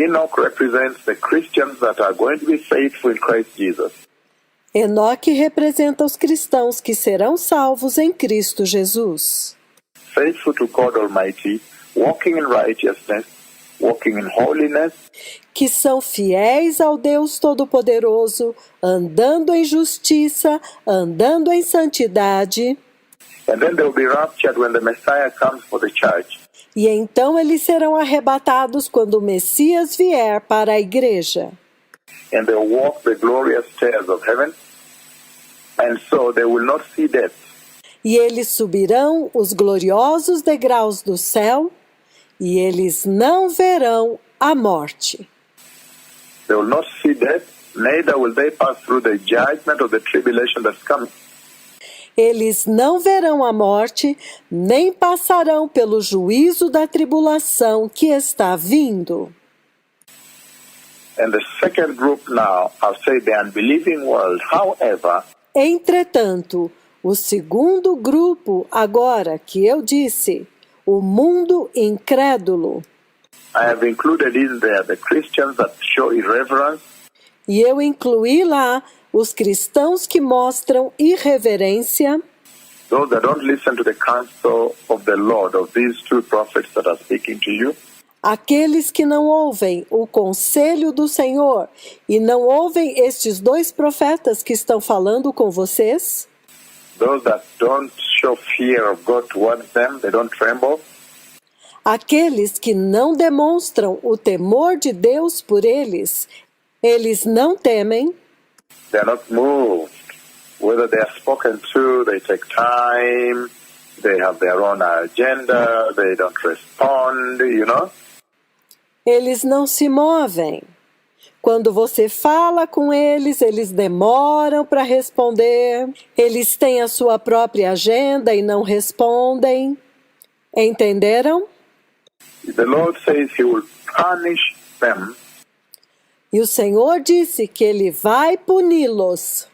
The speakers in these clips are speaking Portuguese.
Enoch represents the Christians that are going to be faithful in Christ Jesus. Enoque representa os cristãos que serão salvos em Cristo Jesus. Faithful to God Almighty, walking in righteousness, walking in holiness, Que são fiéis ao Deus Todo-Poderoso, andando em justiça, andando em santidade. and then they will be raptured when the Messiah comes for the church. E então eles serão arrebatados quando o Messias vier para a igreja. And they will walk the glorious stairs of heaven, and so they will not see death. E eles subirão os gloriosos degraus do céu, e eles não verão a morte. They will not see death, neither will they pass through the judgment of the tribulation that's coming. Eles não verão a morte, nem passarão pelo juízo da tribulação que está vindo. And the second group now, I'll say the unbelieving world. However, Entretanto, o segundo grupo, agora que eu disse, o mundo incrédulo, I have included in there the Christians that show irreverence, e eu incluí lá os cristãos que mostram irreverência, those that don't listen to the counsel of the Lord, of these two prophets that are speaking to you, aqueles que não ouvem o conselho do Senhor e não ouvem estes dois profetas que estão falando com vocês, those that don't show fear of God towards them, they don't tremble, aqueles que não demonstram o temor de Deus por eles, eles não temem, they are not moved. Whether they are spoken to, they take time, they have their own agenda, they don't respond, you know. eles não se movem. Quando você fala com eles, eles demoram para responder, eles têm a sua própria agenda e não respondem. Entenderam? The Lord says He will punish them E o Senhor disse que Ele vai puni-los,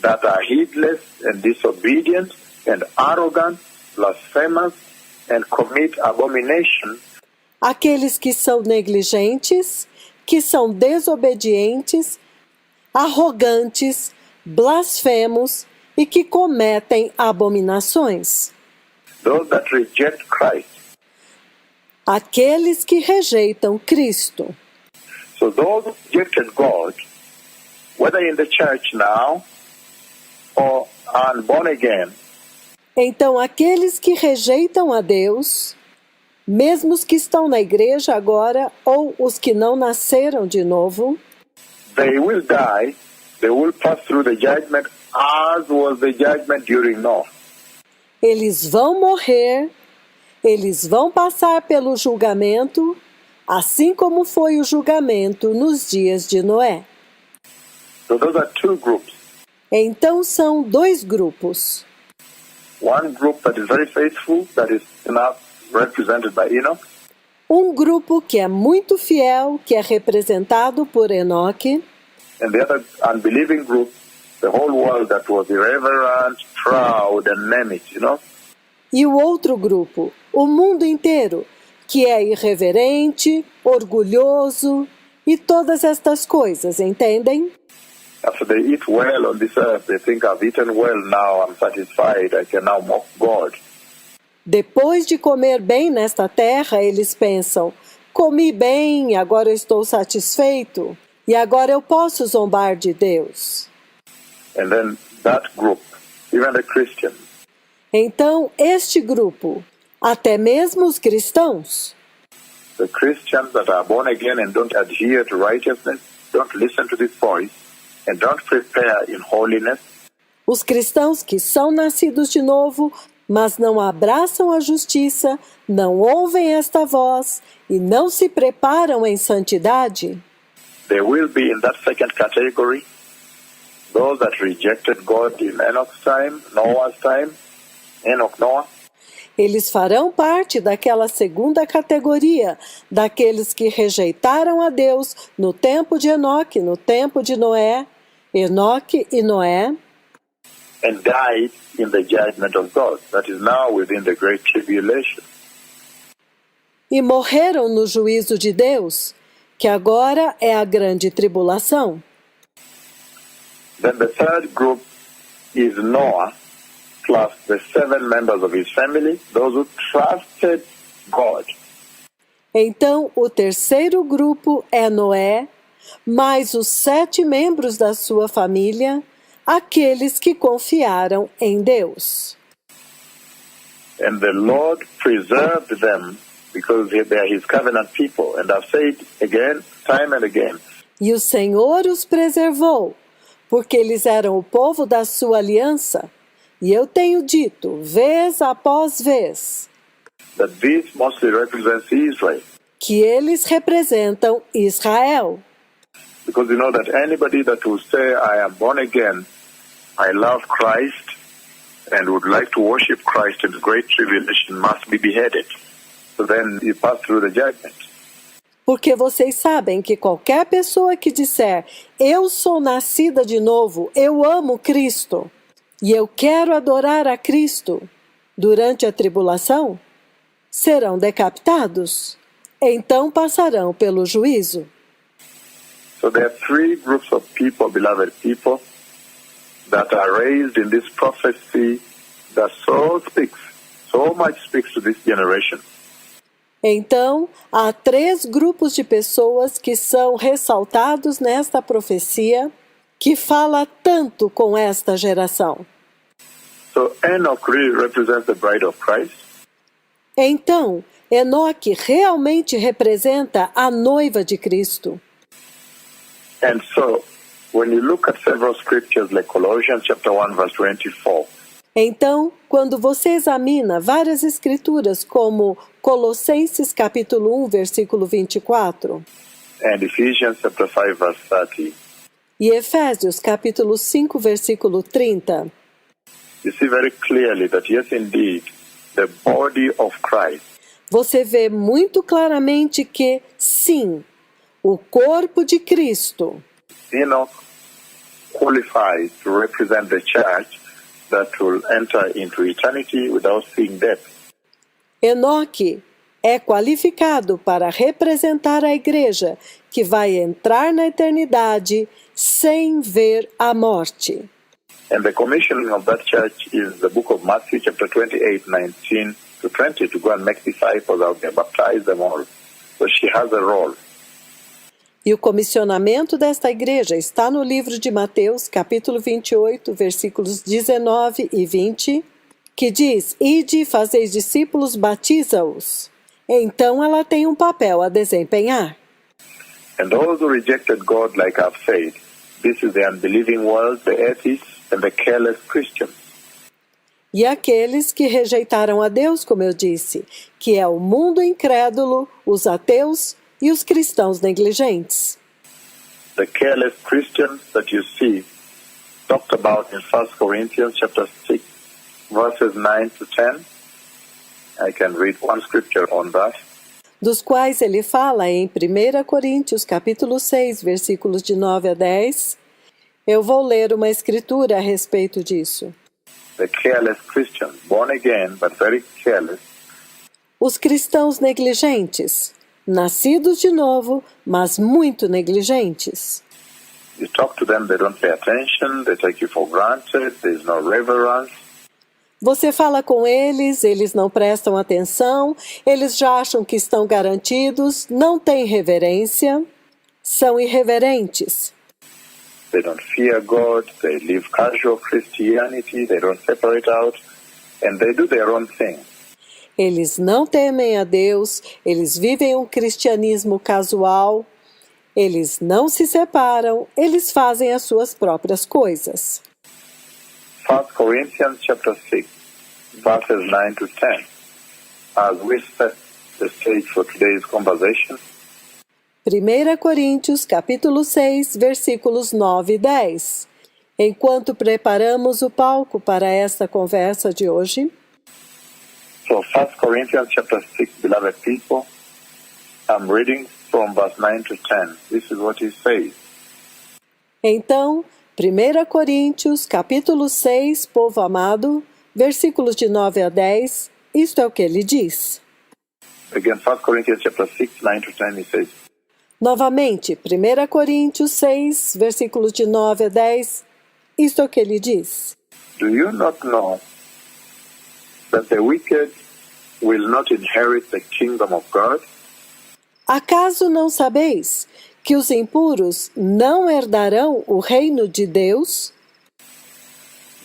that are heedless and disobedient and arrogant, blasphemous, and commit abomination, aqueles que são negligentes, que são desobedientes, arrogantes, blasfemos e que cometem abominações. those that reject Christ. Aqueles que rejeitam Cristo. So those who rejected God, whether in the church now or are born again, Então, aqueles que rejeitam a Deus, mesmo os que estão na igreja agora ou os que não nasceram de novo, they will die, they will pass through the judgment as was the judgment during Noah. eles vão morrer, eles vão passar pelo julgamento, assim como foi o julgamento nos dias de Noé. So those are two groups. Então, são dois grupos. One group that is very faithful, that is now represented by Enoch, Um grupo que é muito fiel, que é representado por Enoque, and the other unbelieving group, the whole world that was irreverent, proud, and name it, you know. e o outro grupo, o mundo inteiro, que é irreverente, orgulhoso e todas estas coisas, entendem? After they eat well on this earth, they think I've eaten well now, I'm satisfied, I can now mock God. Depois de comer bem nesta terra, eles pensam, comi bem, agora eu estou satisfeito, e agora eu posso zombar de Deus. And then that group, even the Christians, Então, este grupo, até mesmo os cristãos, the Christians that are born again and don't adhere to righteousness, don't listen to this voice, and don't prepare in holiness, os cristãos que são nascidos de novo, mas não abraçam a justiça, não ouvem esta voz e não se preparam em santidade, they will be in that second category. Those that rejected God in Enoch's time, Noah's time, Enoch, Noah, eles farão parte daquela segunda categoria, daqueles que rejeitaram a Deus no tempo de Enoque, no tempo de Noé, Enoque e Noé, and died in the judgment of God, that is now within the great tribulation. e morreram no juízo de Deus, que agora é a grande tribulação. Then the third group is Noah, plus the 7 members of his family, those who trusted God. Então, o terceiro grupo é Noé, mais os 7 membros da sua família, aqueles que confiaram em Deus. And the Lord preserved them because they are his covenant people. And I've said again, time and again, E o Senhor os preservou, porque eles eram o povo da sua aliança. E eu tenho dito, vez após vez, that this mostly represents Israel. que eles representam Israel. Because you know that anybody that will say, I am born again, I love Christ, and would like to worship Christ in the great tribulation must be beheaded. So then you pass through the judgment. Porque vocês sabem que qualquer pessoa que disser, eu sou nascida de novo, eu amo Cristo, e eu quero adorar a Cristo, durante a tribulação, serão decapitados. Então passarão pelo juízo. So there are 3 groups of people, beloved people, that are raised in this prophecy that so much speaks to this generation. Então, há 3 grupos de pessoas que são ressaltados nesta profecia, que fala tanto com esta geração. So Enoch really represents the bride of Christ. Então, Enoque realmente representa a noiva de Cristo. And so, when you look at several scriptures like Colossians chapter 1 verse 24, Então, quando você examina várias escrituras como Colossenses capítulo 1, versículo 24, and Ephesians chapter 5 verse 30, e Efésios capítulo 5, versículo 30, you see very clearly that yes, indeed, the body of Christ você vê muito claramente que, sim, o corpo de Cristo, Enoch qualifies to represent the church that will enter into eternity without seeing death. Enoque é qualificado para representar a igreja que vai entrar na eternidade sem ver a morte. And the commissioning of that church is the book of Matthew chapter 28, 19 to 20, to go and make disciples out there, baptize them all. So she has a role. E o comissionamento desta igreja está no livro de Mateus, capítulo 28, versículos 19 e 20, que diz, ide, fazeis discípulos, batiza-os. Então ela tem um papel a desempenhar. And those who rejected God, like I've said, this is the unbelieving world, the atheists, and the careless Christians. E aqueles que rejeitaram a Deus, como eu disse, que é o mundo incrédulo, os ateus e os cristãos negligentes. The careless Christians that you see talked about in 1 Corinthians chapter 6, verses 9 to 10. I can read one scripture on that. Dos quais ele fala em 1 Coríntios, capítulo 6, versículos de 9 a 10. Eu vou ler uma escritura a respeito disso. The careless Christians, born again, but very careless, Os cristãos negligentes, nascidos de novo, mas muito negligentes. you talk to them, they don't pay attention, they take you for granted, there's no reverence. Você fala com eles não prestam atenção, eles já acham que estão garantidos, não têm reverência, são irreverentes. They don't fear God, they live casual Christianity, they don't separate out, and they do their own thing. Eles não temem a Deus, eles vivem um cristianismo casual, eles não se separam, eles fazem as suas próprias coisas. 1 Corinthians chapter 6, verses 9 to 10. As we set the stage for today's conversation, 1 Coríntios, capítulo 6, versículos 9 e 10. Enquanto preparamos o palco para esta conversa de hoje, so 1 Corinthians chapter 6, beloved people, I'm reading from verse 9 to 10. This is what he says. então, 1 Coríntios, capítulo 6, povo amado, versículos de 9 a 10, isto é o que ele diz. Again, 1 Corinthians chapter 6, 9 to 10, he says, Novamente, 1 Coríntios 6, versículos de 9 a 10, isto é o que ele diz. Do you not know that the wicked will not inherit the kingdom of God? Acaso não sabeis que os impuros não herdarão o reino de Deus?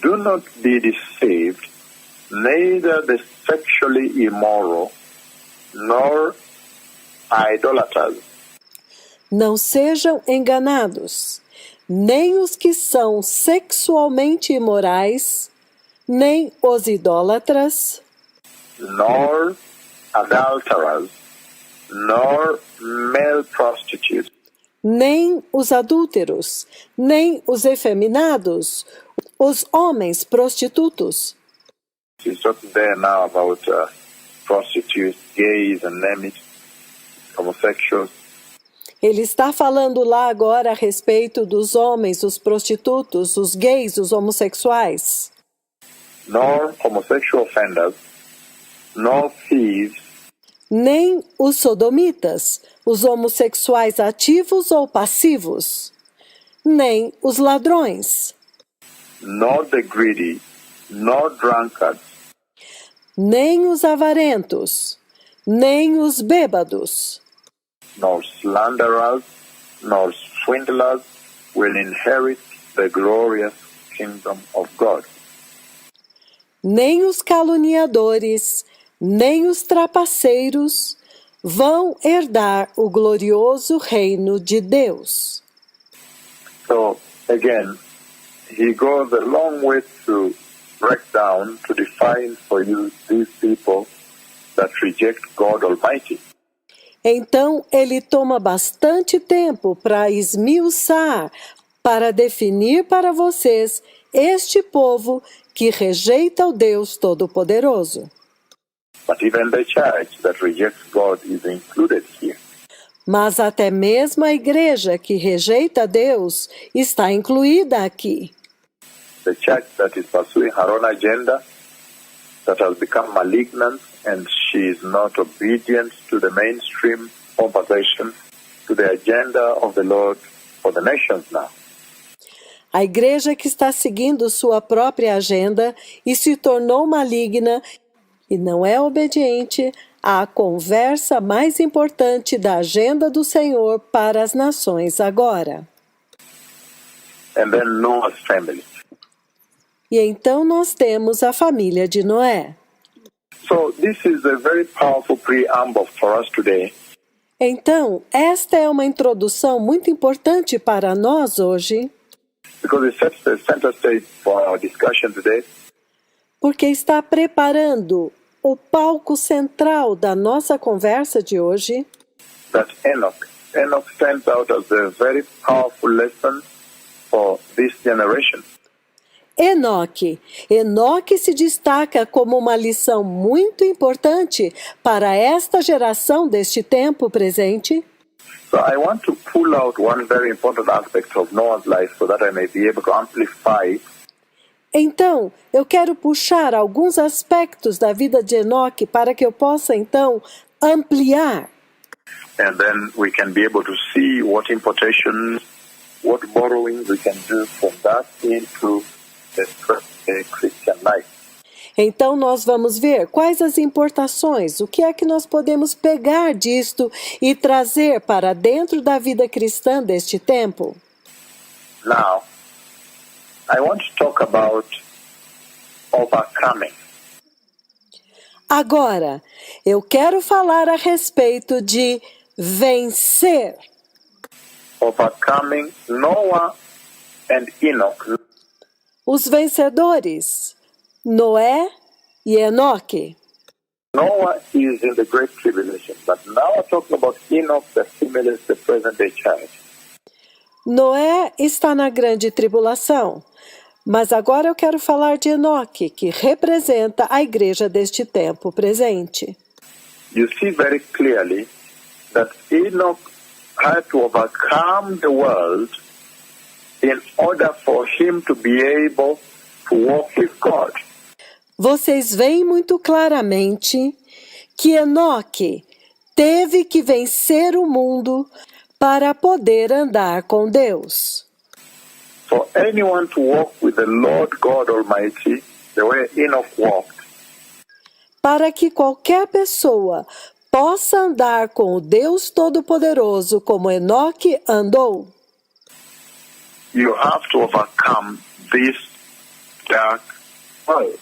Do not be deceived, neither the sexually immoral, nor idolaters, Não sejam enganados, nem os que são sexualmente imorais, nem os idólatras, nor adulterers, nor male prostitutes, nem os adúlteros, nem os efeminados, os homens prostitutos. He's talking there now about prostitutes, gays, and name it, homosexuals. Ele está falando lá agora a respeito dos homens, os prostitutos, os gays, os homossexuais. Nor homosexual offenders, nor thieves, Nem os sodomitas, os homossexuais ativos ou passivos. Nem os ladrões. nor the greedy, nor drunkards, Nem os avarentos. Nem os bêbados. nor slanderers, nor swindlers will inherit the glorious kingdom of God. Nem os caluniadores, nem os trapaceiros vão herdar o glorioso reino de Deus. So, again, he goes a long way to break down, to define for you these people that reject God Almighty. Então, ele toma bastante tempo para esmiuçar, para definir para vocês este povo que rejeita o Deus Todo-Poderoso. But even the church that rejects God is included here. Mas até mesmo a igreja que rejeita Deus está incluída aqui. The church that is pursuing her own agenda, that has become malignant, and she is not obedient to the mainstream conversation, to the agenda of the Lord for the nations now. A igreja que está seguindo sua própria agenda e se tornou maligna e não é obediente à conversa mais importante da agenda do Senhor para as nações agora. And then Noah's family. E então nós temos a família de Noé. So this is a very powerful preamble for us today. Então, esta é uma introdução muito importante para nós hoje, Because it sets the center stage for our discussion today. porque está preparando o palco central da nossa conversa de hoje. That Enoch stands out as a very powerful lesson for this generation. Enoque se destaca como uma lição muito importante para esta geração deste tempo presente. So I want to pull out one very important aspect of Noah's life so that I may be able to amplify Então, eu quero puxar alguns aspectos da vida de Enoque para que eu possa, então, ampliar. and then we can be able to see what importations, what borrowing we can do from that into the Christian life. Então, nós vamos ver quais as importações, o que é que nós podemos pegar disto e trazer para dentro da vida cristã deste tempo. Now, I want to talk about overcoming. Agora, eu quero falar a respeito de vencer. Overcoming Noah and Enoch. Os vencedores, Noé e Enoque. Noah is in the Great Tribulation, but now I'm talking about Enoch that simulates the present-day church. Noé está na grande tribulação, mas agora eu quero falar de Enoque, que representa a igreja deste tempo presente. You see very clearly that Enoch had to overcome the world in order for him to be able to walk with God. Vocês veem muito claramente que Enoque teve que vencer o mundo para poder andar com Deus. For anyone to walk with the Lord God Almighty the way Enoch walked, Para que qualquer pessoa possa andar com o Deus Todo-Poderoso como Enoque andou, you have to overcome this dark world.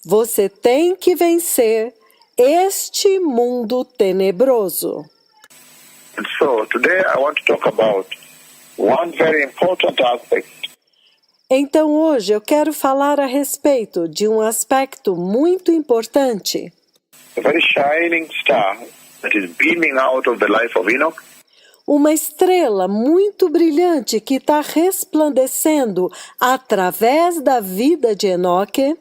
você tem que vencer este mundo tenebroso. And so today I want to talk about one very important aspect Então hoje eu quero falar a respeito de um aspecto muito importante, a very shining star that is beaming out of the life of Enoch, uma estrela muito brilhante que está resplandecendo através da vida de Enoque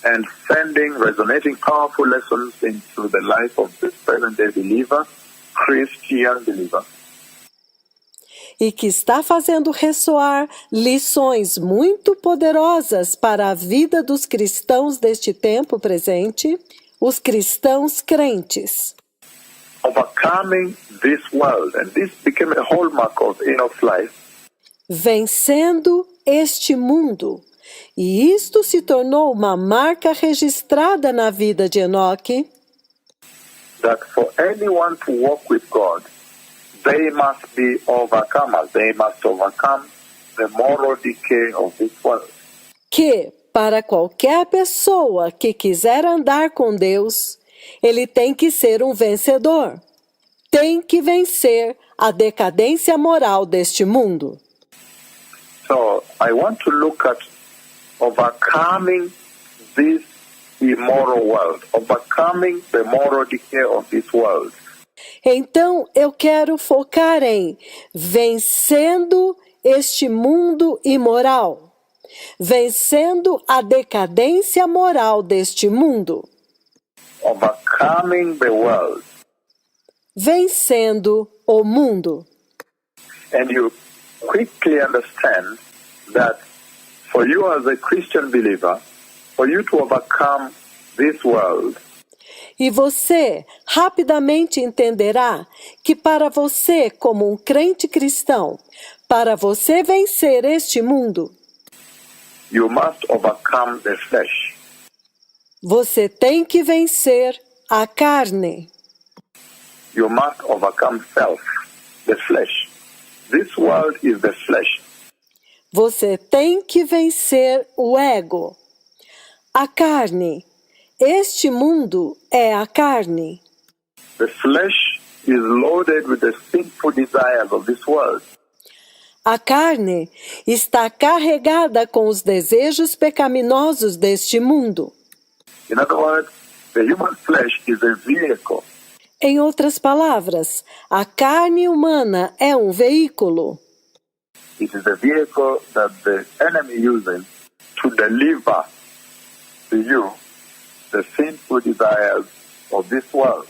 and sending resonating powerful lessons into the life of the present-day believer, Christian believer. e que está fazendo ressoar lições muito poderosas para a vida dos cristãos deste tempo presente, os cristãos crentes. Overcoming this world, and this became a hallmark of Enoch's life, Vencendo este mundo. E isto se tornou uma marca registrada na vida de Enoque, that for anyone to walk with God, they must be overcomers. They must overcome the moral decay of this world. que, para qualquer pessoa que quiser andar com Deus, ele tem que ser um vencedor. Tem que vencer a decadência moral deste mundo. So I want to look at overcoming this immoral world, overcoming the moral decay of this world. Então, eu quero focar em vencendo este mundo imoral, vencendo a decadência moral deste mundo, Overcoming the world. vencendo o mundo. And you quickly understand that for you as a Christian believer, for you to overcome this world, E você rapidamente entenderá que para você, como um crente cristão, para você vencer este mundo, you must overcome the flesh. você tem que vencer a carne. You must overcome self, the flesh. This world is the flesh. Você tem que vencer o ego, a carne. Este mundo é a carne. The flesh is loaded with the sinful desires of this world. A carne está carregada com os desejos pecaminosos deste mundo. In other words, the human flesh is a vehicle. Em outras palavras, a carne humana é um veículo. It is a vehicle that the enemy uses to deliver to you the sinful desires of this world.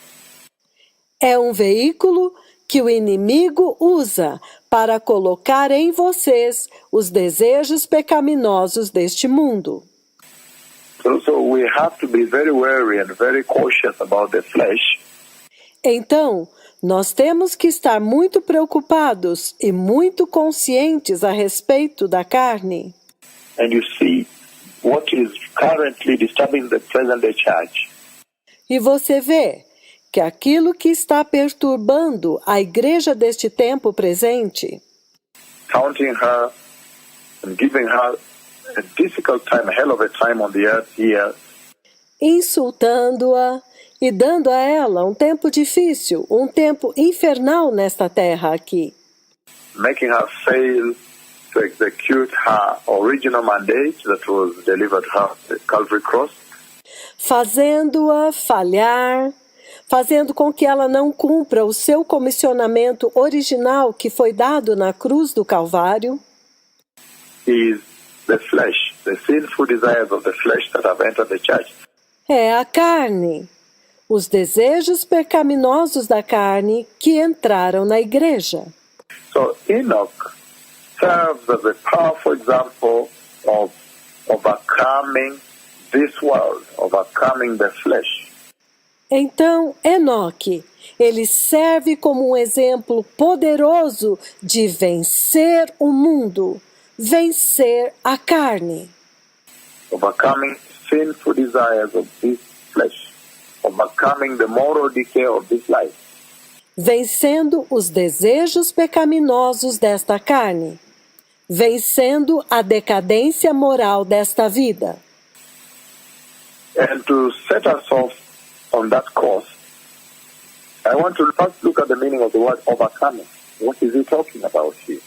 É um veículo que o inimigo usa para colocar em vocês os desejos pecaminosos deste mundo. So we have to be very wary and very cautious about the flesh. Então, nós temos que estar muito preocupados e muito conscientes a respeito da carne. And you see what is currently disturbing the present-day church. E você vê que aquilo que está perturbando a igreja deste tempo presente, Counting her and giving her a difficult time, a hell of a time on the earth here, insultando-a e dando a ela um tempo difícil, um tempo infernal nesta terra aqui, making her fail to execute her original mandate that was delivered to her at the Calvary Cross, fazendo-a falhar, fazendo com que ela não cumpra o seu comissionamento original que foi dado na cruz do Calvário, is the flesh, the sinful desires of the flesh that have entered the church. é a carne, os desejos pecaminosos da carne que entraram na igreja. So Enoch serves as a powerful example of overcoming this world, overcoming the flesh. Então, Enoque, ele serve como um exemplo poderoso de vencer o mundo, vencer a carne, overcoming sinful desires of this flesh, overcoming the moral decay of this life, vencendo os desejos pecaminosos desta carne, vencendo a decadência moral desta vida. and to set us off on that course. I want to first look at the meaning of the word overcoming. What is he talking about here?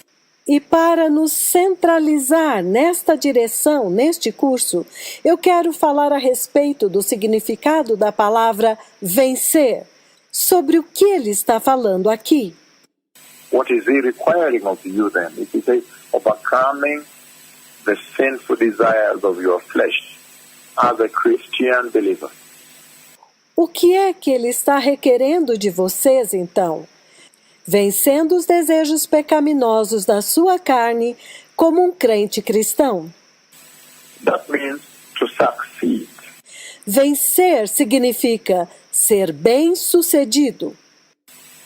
E para nos centralizar nesta direção, neste curso, eu quero falar a respeito do significado da palavra vencer, sobre o que ele está falando aqui. What is he requiring of you then? If he says overcoming the sinful desires of your flesh as a Christian believer. O que é que ele está requerendo de vocês, então? Vencendo os desejos pecaminosos da sua carne como um crente cristão. That means to succeed. Vencer significa ser bem-sucedido.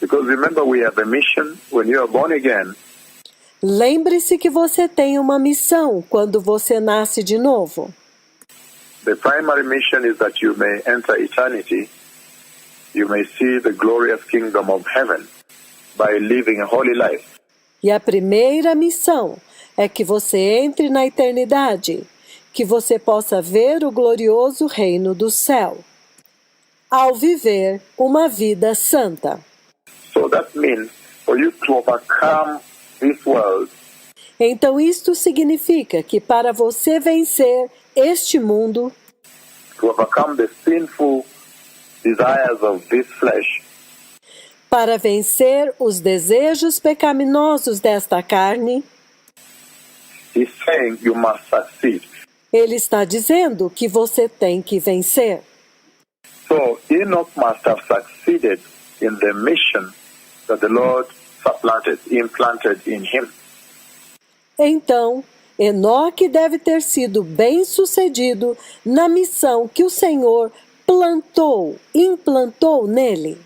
Because remember, we have a mission when you are born again. Lembre-se que você tem uma missão quando você nasce de novo. The primary mission is that you may enter eternity. You may see the glorious kingdom of heaven by living a holy life. E a primeira missão é que você entre na eternidade, que você possa ver o glorioso reino do céu, ao viver uma vida santa. So that means for you to overcome this world, Então isto significa que para você vencer este mundo, to overcome the sinful desires of this flesh, para vencer os desejos pecaminosos desta carne, he's saying you must succeed. ele está dizendo que você tem que vencer. So Enoch must have succeeded in the mission that the Lord implanted in him. Então, Enoque deve ter sido bem-sucedido na missão que o Senhor implantou nele.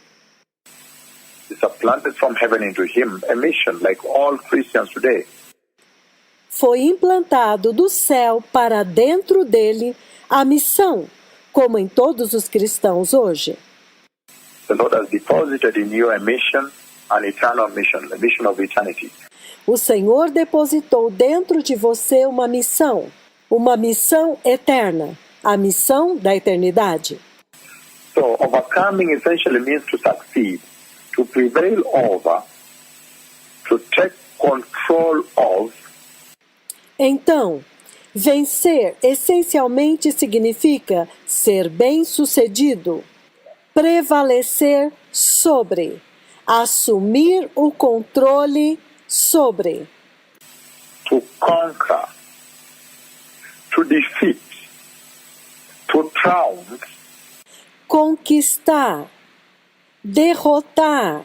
It's planted from heaven into him, a mission like all Christians today. Foi implantado do céu para dentro dele a missão, como em todos os cristãos hoje. The Lord has deposited in you a mission, an eternal mission, a mission of eternity. O Senhor depositou dentro de você uma missão eterna, a missão da eternidade. So overcoming essentially means to succeed, to prevail over, to take control of, Então, vencer essencialmente significa ser bem-sucedido, prevalecer sobre, assumir o controle sobre, to conquer, to defeat, to triumph, conquistar, derrotar,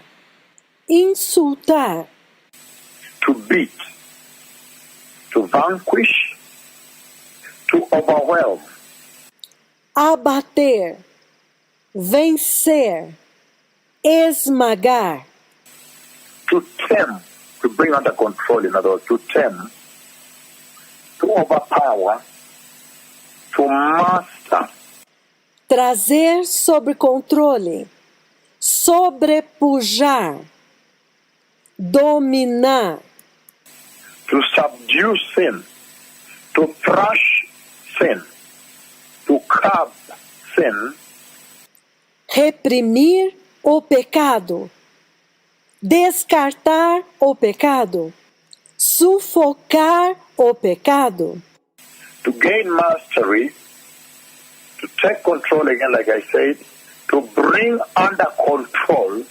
insultar, to beat, to vanquish, to overwhelm, abater, vencer, esmagar, to tame, to bring under control, in other words, to tame, to overpower, to master, trazer sob controle, sobrepujar, dominar, to subdue sin, to thrash sin, to curb sin, reprimir o pecado, descartar o pecado, sufocar o pecado, to gain mastery, to take control again, like I said, to bring under control,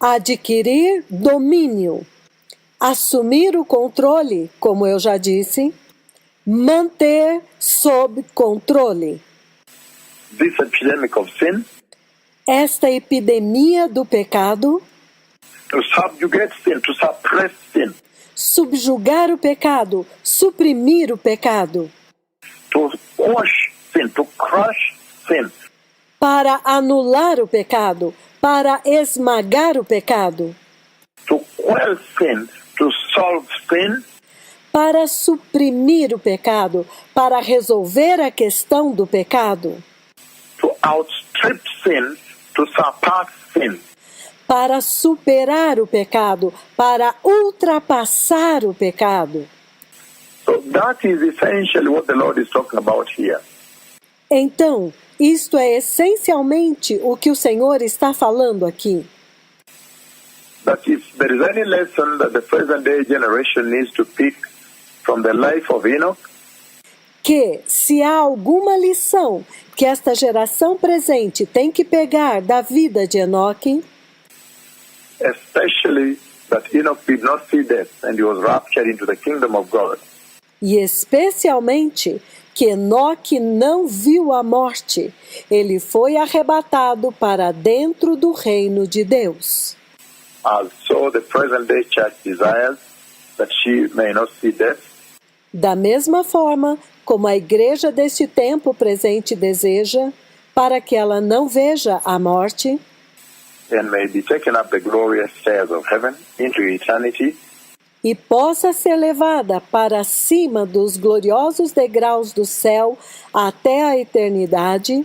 adquirir domínio, assumir o controle, como eu já disse, manter sob controle. this epidemic of sin, Esta epidemia do pecado, to subjugate sin, to suppress sin, subjugar o pecado, suprimir o pecado, to quash sin, to crush sin, para anular o pecado, para esmagar o pecado, to quell sin, to solve sin, para suprimir o pecado, para resolver a questão do pecado, to outstrip sin, to surpass sin. para superar o pecado, para ultrapassar o pecado. So that is essentially what the Lord is talking about here. Então, isto é essencialmente o que o Senhor está falando aqui. That if there is any lesson that the present day generation needs to pick from the life of Enoch, Que, se há alguma lição que esta geração presente tem que pegar da vida de Enoque, especially that Enoch did not see death and he was raptured into the kingdom of God, e especialmente que Enoque não viu a morte, ele foi arrebatado para dentro do reino de Deus. as so the present day church desires that she may not see death, Da mesma forma como a igreja deste tempo presente deseja, para que ela não veja a morte, and may be taken up the glorious stairs of heaven into eternity, e possa ser levada para cima dos gloriosos degraus do céu até a eternidade,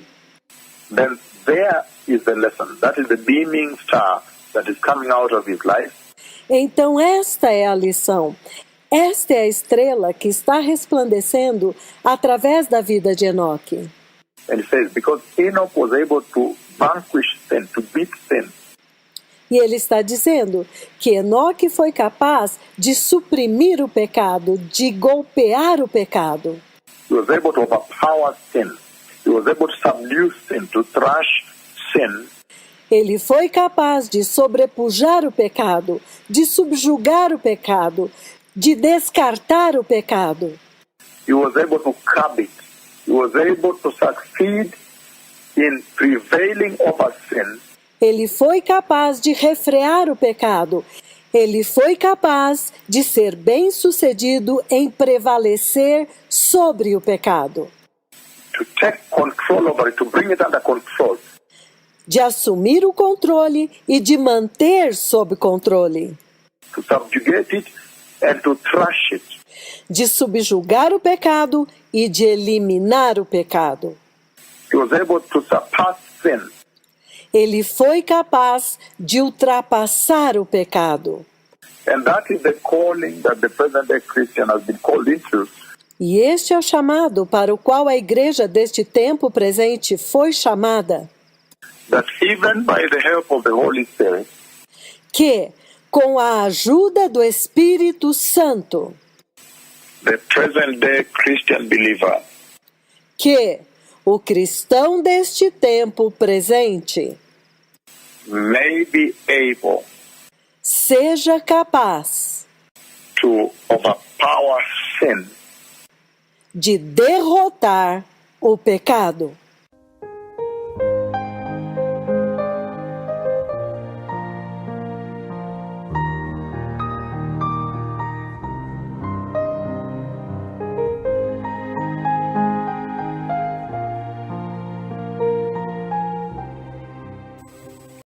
then there is the lesson. That is the beaming star that is coming out of his life. então esta é a lição. Esta é a estrela que está resplandecendo através da vida de Enoque. And he says, because Enoch was able to vanquish sin, to beat sin, E ele está dizendo que Enoque foi capaz de suprimir o pecado, de golpear o pecado. he was able to overpower sin. He was able to subdue sin, to thrash sin, Ele foi capaz de sobrepujar o pecado, de subjugar o pecado, de descartar o pecado. he was able to curb it. He was able to succeed in prevailing over sin, Ele foi capaz de refrear o pecado. Ele foi capaz de ser bem-sucedido em prevalecer sobre o pecado, to take control over it, to bring it under control, de assumir o controle e de manter sob controle, to subjugate it and to thrash it. de subjugar o pecado e de eliminar o pecado. He was able to surpass sin. Ele foi capaz de ultrapassar o pecado. And that is the calling that the present day Christian has been called into. E este é o chamado para o qual a igreja deste tempo presente foi chamada, That even by the help of the Holy Spirit, que, com a ajuda do Espírito Santo, the present day Christian believer que o cristão deste tempo presente may be able seja capaz to overpower sin de derrotar o pecado